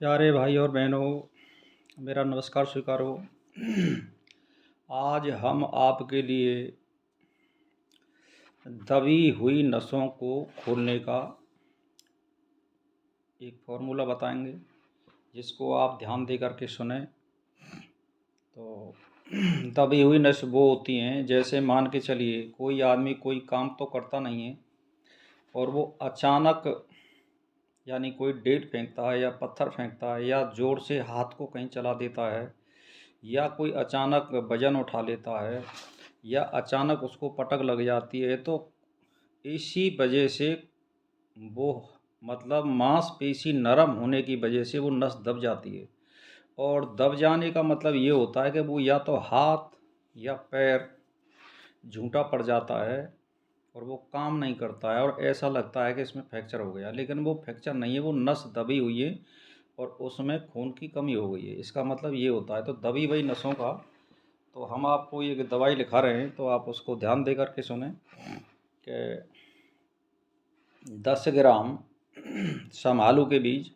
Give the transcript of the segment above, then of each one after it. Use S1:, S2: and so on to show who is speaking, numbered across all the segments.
S1: प्यारे भाई और बहनों, मेरा नमस्कार स्वीकारो। आज हम आपके लिए दबी हुई नसों को खोलने का एक फॉर्मूला बताएंगे, जिसको आप ध्यान दे करके सुने। तो दबी हुई नस वो होती हैं, जैसे मान के चलिए कोई आदमी कोई काम तो करता नहीं है और वो अचानक यानी कोई डेट फेंकता है या पत्थर फेंकता है या ज़ोर से हाथ को कहीं चला देता है या कोई अचानक वजन उठा लेता है या अचानक उसको पटक लग जाती है, तो इसी वजह से वो मतलब मांसपेशी नरम होने की वजह से वो नस दब जाती है। और दब जाने का मतलब ये होता है कि वो या तो हाथ या पैर झूठा पड़ जाता है और वो काम नहीं करता है और ऐसा लगता है कि इसमें फ्रैक्चर हो गया, लेकिन वो फ्रैक्चर नहीं है, वो नस दबी हुई है और उसमें खून की कमी हो गई है। इसका मतलब ये होता है। तो दबी हुई नसों का तो हम आपको ये दवाई लिखा रहे हैं, तो आप उसको ध्यान दे करके सुने कि 10 ग्राम समालू के बीज,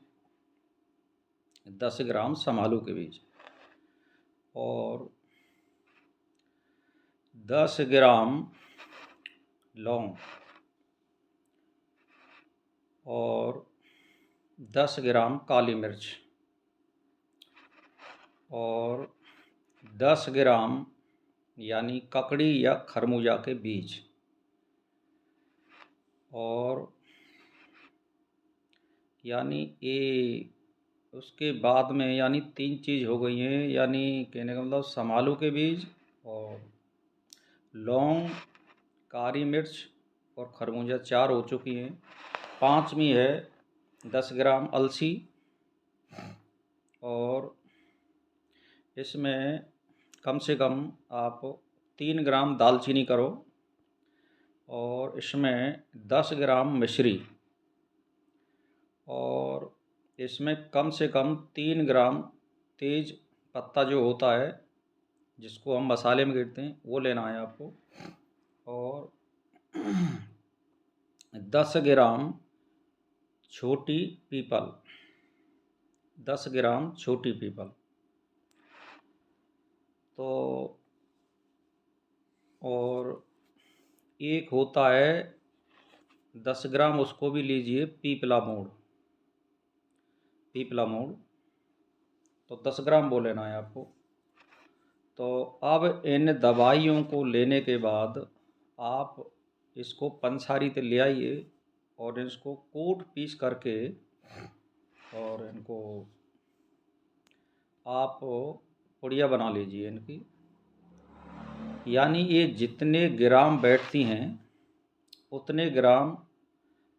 S1: 10 ग्राम समालू के बीज और 10 ग्राम लौंग और 10 ग्राम काली मिर्च और 10 ग्राम यानी ककड़ी या खरबूजा के बीज और यानी ये उसके बाद में यानी 3 चीज़ हो गई हैं। यानी कहने का मतलब समालू के बीज और लौंग, काली मिर्च और खरबूजा 4 हो चुकी हैं। 5वीं है 10 ग्राम अलसी और इसमें कम से कम आप 3 ग्राम दालचीनी करो और इसमें 10 ग्राम मिश्री और इसमें कम से कम 3 ग्राम तेज पत्ता जो होता है, जिसको हम मसाले में गिरते हैं, वो लेना है आपको। और 10 ग्राम छोटी पीपल, 10 ग्राम छोटी पीपल। तो और एक होता है 10 ग्राम, उसको भी लीजिए, पीपला मूड़, पीपला मूड़। तो 10 ग्राम वो लेना है आपको। तो अब इन दवाइयों को लेने के बाद आप इसको पंसारी पे ले आइए और इसको कूट पीस करके और इनको आप पुड़िया बना लीजिए इनकी। यानी ये जितने ग्राम बैठती हैं उतने ग्राम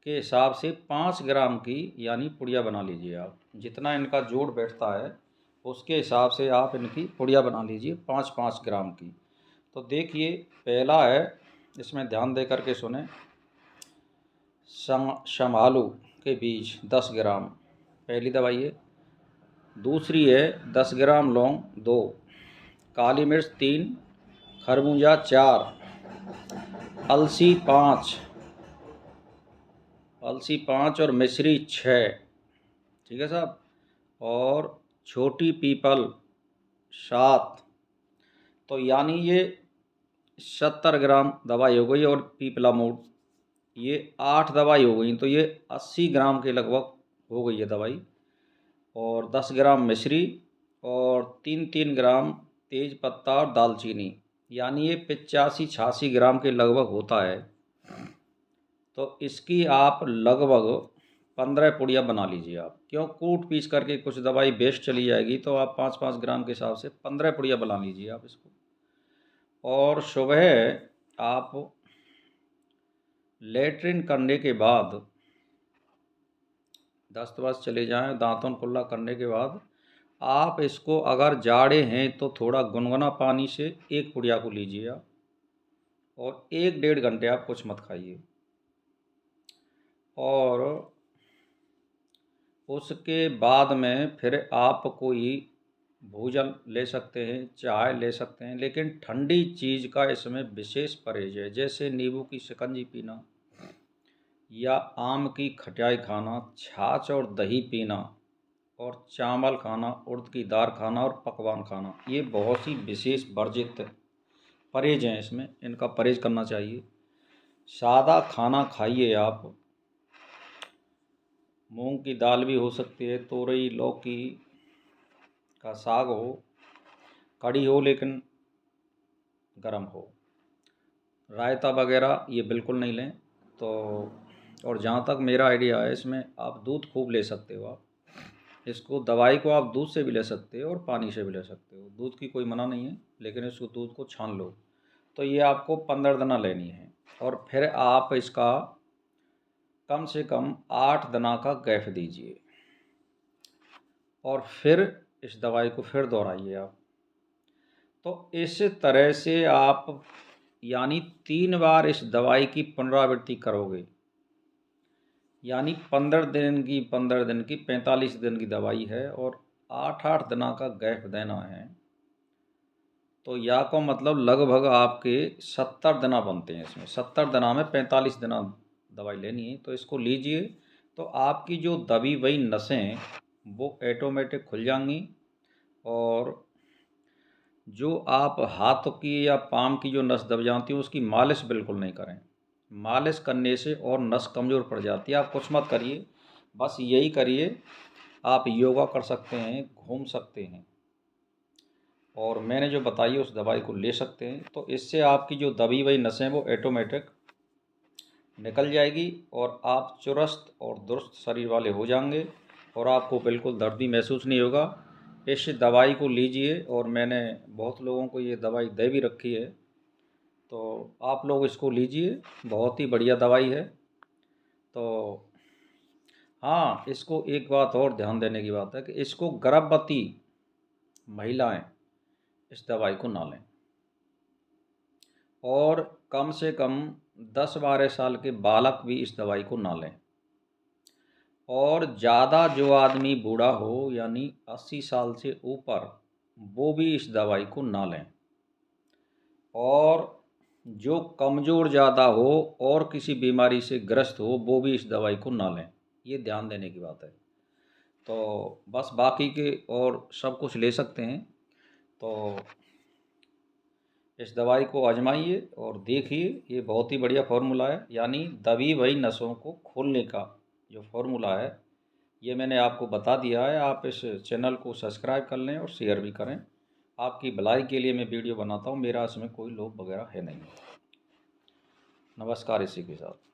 S1: के हिसाब से 5 ग्राम की यानी पुड़िया बना लीजिए आप। जितना इनका जोड़ बैठता है उसके हिसाब से आप इनकी पुड़िया बना लीजिए 5-5 ग्राम की। तो देखिए, पहला है, इसमें ध्यान दे करके सुने, समालू के बीज 10 ग्राम, पहली दवाई है। दूसरी है 10 ग्राम लौंग 2, काली मिर्च 3, खरबूजा 4, अलसी 5, अलसी 5 और मिश्री 6। ठीक है साहब। और छोटी पीपल 7। तो यानी ये 70 ग्राम दवाई हो गई और पीपला मूड ये 8 दवाई हो गई। तो ये 80 ग्राम के लगभग हो गई है दवाई। और 10 ग्राम मिश्री और 3-3 ग्राम तेज पत्ता और दालचीनी, यानी ये 85-86 ग्राम के लगभग होता है। तो इसकी आप लगभग 15 पुड़िया बना लीजिए आप। क्यों, कूट पीस करके कुछ दवाई वेस्ट चली जाएगी, तो आप 5-5 ग्राम के हिसाब से 15 पुड़िया बना लीजिए आप इसको। और सुबह आप लेटरिन करने के बाद, दस्त वस्त चले जाएँ, दांतों कुल्ला करने के बाद आप इसको, अगर जाड़े हैं तो थोड़ा गुनगुना पानी से एक पुड़िया को लीजिए आप और 1-1.5 घंटे आप कुछ मत खाइए। और उसके बाद में फिर आप कोई भोजन ले सकते हैं, चाय ले सकते हैं, लेकिन ठंडी चीज़ का इसमें विशेष परहेज है। जैसे नींबू की शिकंजी पीना या आम की खटाई खाना, छाछ और दही पीना, और चावल खाना, उड़द की दाल खाना और पकवान खाना, ये बहुत सी विशेष वर्जित परहेज हैं। इसमें इनका परहेज करना चाहिए। सादा खाना खाइए आप। मूंग की दाल भी हो सकती है, तोरई, लौकी का साग हो, कढ़ी हो लेकिन गरम हो। रायता वगैरह ये बिल्कुल नहीं लें। तो और जहाँ तक मेरा आइडिया है, इसमें आप दूध खूब ले सकते हो। आप इसको, दवाई को आप दूध से भी ले सकते हो और पानी से भी ले सकते हो। दूध की कोई मना नहीं है, लेकिन इसको दूध को छान लो। तो ये आपको 15 दिना लेनी है। और फिर आप इसका कम से कम 8 दिना का गैप दीजिए और फिर इस दवाई को फिर दोहराइए आप। तो इस तरह से आप यानी 3 बार इस दवाई की पुनरावृत्ति करोगे, यानी 15 दिन की 45 दिन की दवाई है और 8-8 दिना का गैप देना है। तो या को मतलब लगभग आपके 70 दिना बनते हैं इसमें। 70 दिना में 45 दिना दवाई लेनी है। तो इसको लीजिए, तो आपकी जो दबी हुई नसें वो ऑटोमेटिक खुल जाएंगी। और जो आप हाथ की या पाम की जो नस दब जाती है उसकी मालिश बिल्कुल नहीं करें। मालिश करने से और नस कमज़ोर पड़ जाती है। आप कुछ मत करिए, बस यही करिए। आप योगा कर सकते हैं, घूम सकते हैं, और मैंने जो बताई है उस दवाई को ले सकते हैं। तो इससे आपकी जो दबी हुई नसें वो ऑटोमेटिक निकल जाएगी और आप चुस्त और दुरुस्त शरीर वाले हो जाएंगे और आपको बिल्कुल दर्द भी महसूस नहीं होगा। इस दवाई को लीजिए, और मैंने बहुत लोगों को ये दवाई दे भी रखी है। तो आप लोग इसको लीजिए, बहुत ही बढ़िया दवाई है। तो हाँ, इसको एक बात और ध्यान देने की बात है कि इसको गर्भवती महिलाएं इस दवाई को ना लें, और कम से कम 10-12 साल के बालक भी इस दवाई को ना लें। और ज़्यादा जो आदमी बूढ़ा हो यानी 80 साल से ऊपर, वो भी इस दवाई को ना लें। और जो कमज़ोर ज़्यादा हो और किसी बीमारी से ग्रस्त हो, वो भी इस दवाई को ना लें। ये ध्यान देने की बात है। तो बस बाकी के और सब कुछ ले सकते हैं। तो इस दवाई को आजमाइए और देखिए, ये बहुत ही बढ़िया फार्मूला है। यानी दबी हुई नसों को खोलने का जो फार्मूला है, ये मैंने आपको बता दिया है। आप इस चैनल को सब्सक्राइब कर लें और शेयर भी करें। आपकी भलाई के लिए मैं वीडियो बनाता हूँ, मेरा इसमें कोई लोभ वगैरह है नहीं। नमस्कार इसी के साथ।